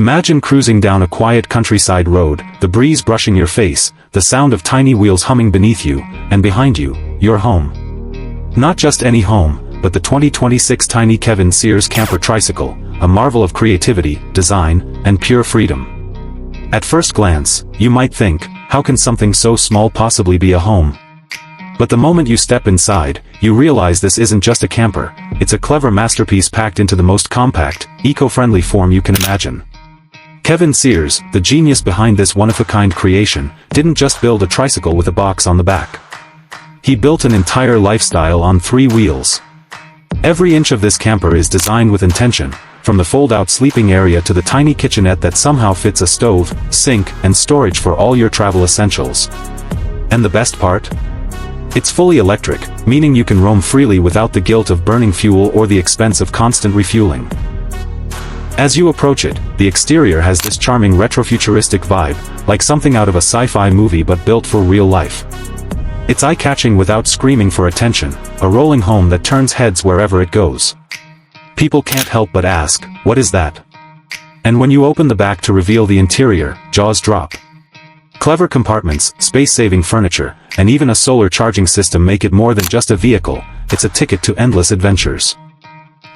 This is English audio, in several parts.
Imagine cruising down a quiet countryside road, the breeze brushing your face, the sound of tiny wheels humming beneath you, and behind you, your home. Not just any home, but the 2026 Tiny Kevin Cyrs camper tricycle, a marvel of creativity, design, and pure freedom. At first glance, you might think, how can something so small possibly be a home? But the moment you step inside, you realize this isn't just a camper, it's a clever masterpiece packed into the most compact, eco-friendly form you can imagine. Kevin Cyrs, the genius behind this one-of-a-kind creation, didn't just build a tricycle with a box on the back. He built an entire lifestyle on 3 wheels. Every inch of this camper is designed with intention, from the fold-out sleeping area to the tiny kitchenette that somehow fits a stove, sink, and storage for all your travel essentials. And the best part? It's fully electric, meaning you can roam freely without the guilt of burning fuel or the expense of constant refueling. As you approach it, the exterior has this charming retrofuturistic vibe, like something out of a sci-fi movie but built for real life. It's eye-catching without screaming for attention, a rolling home that turns heads wherever it goes. People can't help but ask, what is that? And when you open the back to reveal the interior, jaws drop. Clever compartments, space-saving furniture, and even a solar charging system make it more than just a vehicle, it's a ticket to endless adventures.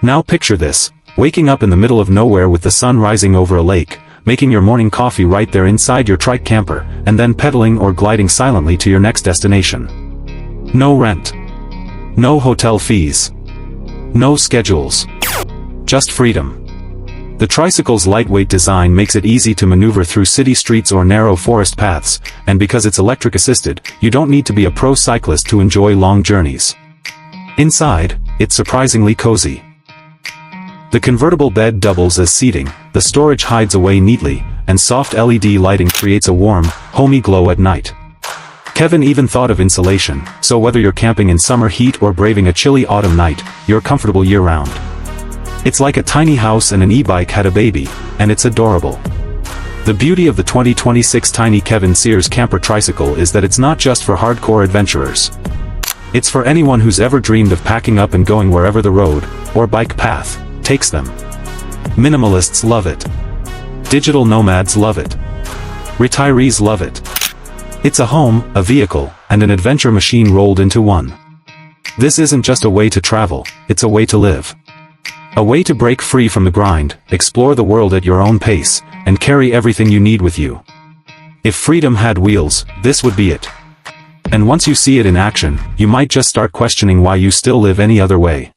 Now picture this, waking up in the middle of nowhere with the sun rising over a lake, making your morning coffee right there inside your trike camper, and then pedaling or gliding silently to your next destination. No rent. No hotel fees. No schedules. Just freedom. The tricycle's lightweight design makes it easy to maneuver through city streets or narrow forest paths, and because it's electric-assisted, you don't need to be a pro cyclist to enjoy long journeys. Inside, it's surprisingly cozy. The convertible bed doubles as seating, the storage hides away neatly, and soft LED lighting creates a warm, homey glow at night. Kevin even thought of insulation, so whether you're camping in summer heat or braving a chilly autumn night, you're comfortable year-round. It's like a tiny house and an e-bike had a baby, and it's adorable. The beauty of the 2026 Tiny Kevin Cyrs camper tricycle is that it's not just for hardcore adventurers. It's for anyone who's ever dreamed of packing up and going wherever the road, or bike path, takes them. Minimalists love it. Digital nomads love it. Retirees love it. It's a home, a vehicle, and an adventure machine rolled into one. This isn't just a way to travel, it's a way to live. A way to break free from the grind, explore the world at your own pace, and carry everything you need with you. If freedom had wheels, this would be it. And once you see it in action, you might just start questioning why you still live any other way.